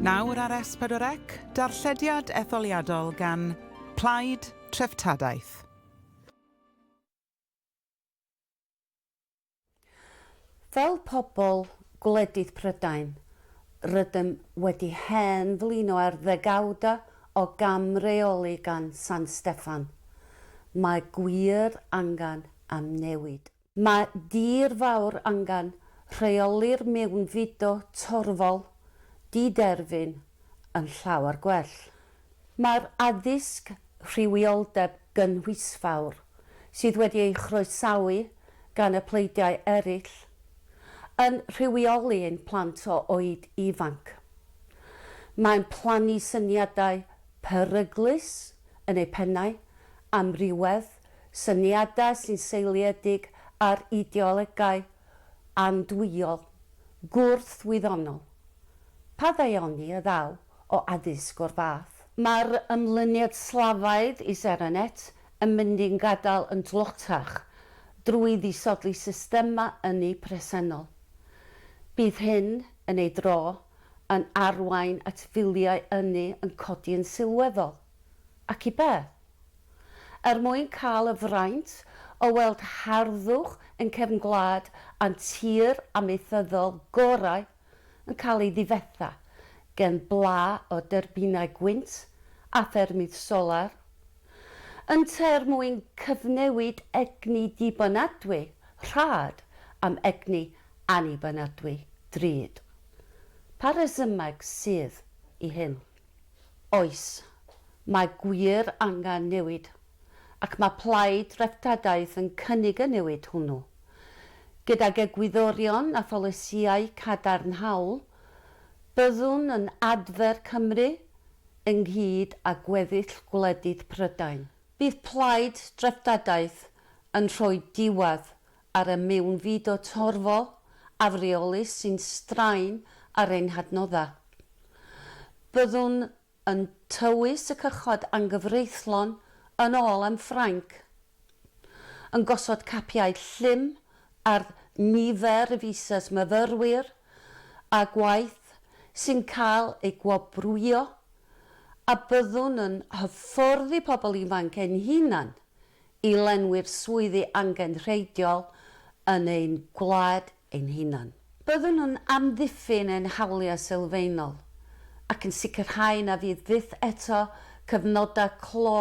Nawr ar S4C, darllediad etholiadol gan Plaid Treftadaeth. Fel pobl gwledydd Prydain, rydym wedi hen flino ar ddegawda o gamreoli gan San Steffan. Mae gwir angan am newid. Mae dir fawr angan rheoli'r mewnfudo torfol, di-derfyn yn llawer gwell. Mae'r addysg rhywioldeb gynhwysfawr sydd wedi ei chroesawu gan y pleidiau eraill yn rhywioli ein plant o oed ifanc. Mae'n plannu syniadau peryglus yn eu pennau, amrywiedd, syniadau sy'n seiliedig ar ideolegau andwyol, gwrthwyddonol. Pa ddaioni y ddaw o addysg o'r fath? Mae'r ymlyniad slafaidd i Serenet yn mynd i'n gadael yn dlotach drwy ddisodli systema yn ei presennol. Bydd hyn yn ei dro yn arwain at filiau ynni yn codi yn sylweddol. Ac i be? Mwyn cael y fraint o weld harddwch yn cefn gwlad a'n tir amaethyddol gorau yn cael ei ddifetha gen bla o derbynau gwynt a thermydd solar, yn mwyn cyfnewid egni dibynadwy rhad am egni annibynadwy drud. Pa resymeg sydd i hyn? Oes, mae gwir angan newid, ac mae Plaid Treftadaeth yn cynnig y newid hwnnw, gydag egwyddorion a pholisïau cadarnhaol, byddwn yn adfer Cymru ynghyd â gweddill gwledydd Prydain. Bydd Plaid Treftadaeth yn rhoi diwedd ar y mewnfudo torfol a freolus sy'n straen ar ein hadnoddau. Byddwn yn tywys y cychod anghyfreithlon yn ôl am Ffrainc, yn gosod capiau llym ar nifer y visas myfyrwyr a gwaith sy'n cael ei gwobrwyo, a byddwn yn hyfforddi pobl ifanc ein hunan i lenwi'r swyddi angenrheidiol yn ein gwlad ein hunan. Byddwn yn amddiffyn ein hawliau sylfaenol ac yn sicrhau na fydd fyth eto cyfnodau clo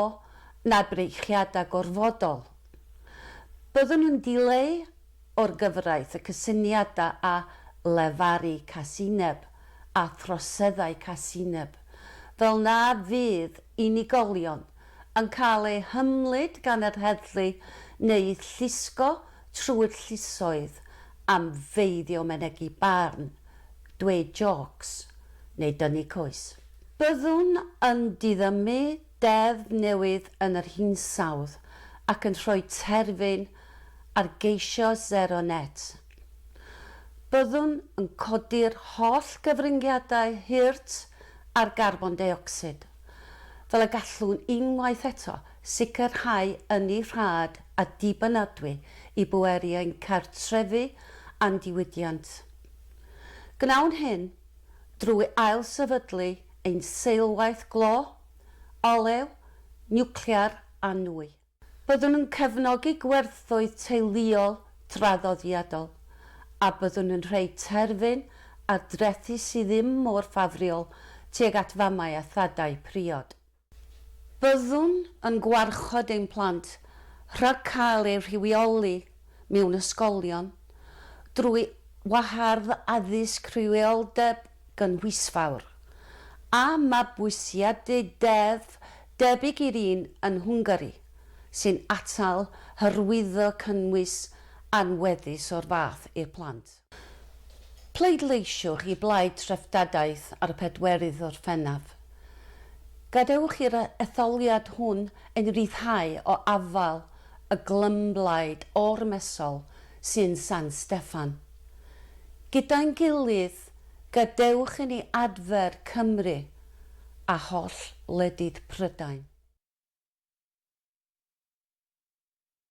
na breichiadau gorfodol. Byddwn yn dileu o'r gyfraith y cysyniadau a lefaru casineb a throseddau casineb, fel na fydd unigolion yn cael eu hymlyd gan yr heddlu neu llusgo trwy'r llusoedd am feiddio menegu barn, dweud jocs neu dynnu coes. Byddwn yn diddymu deddf newydd yn yr hinsawdd ac yn rhoi terfyn ar geisio zero net. Byddwn yn codi'r holl gyfryngiadau hirt ar garbon deuocsid, fel y gallwn unwaith eto sicrhau yn ei rhad a dibynadwy i bweru ein cartrefu a'n diwydiant. Gnawn hyn drwy ailsefydlu ein seilwaith glo, olew, niwclear a nwy. Byddwn yn cefnogi gwerthoedd teuluol traddodiadol a byddwn yn rhoi terfyn a drethu sydd ddim mor ffafriol tuag at famau a thadau priod. Byddwn yn gwarchod ein plant rhag cael ei rhywioli mewn ysgolion drwy wahardd addysg rhywioldeb gynhwysfawr a mabwysiadu deddf debyg i'r un yn Hwngari sy'n atal hyrwyddo cynnwys anweddus o'r fath i'r plant. Pleidleisiwch i Plaid Treftadaeth ar y 4 Orffennaf. Gadewch i'r etholiad hwn yn ryddhau o afal y glymblaid o'r mesol sy'n San Steffan. Gyda'n gilydd, gadewch i ni adfer Cymru a holl wledydd Prydain.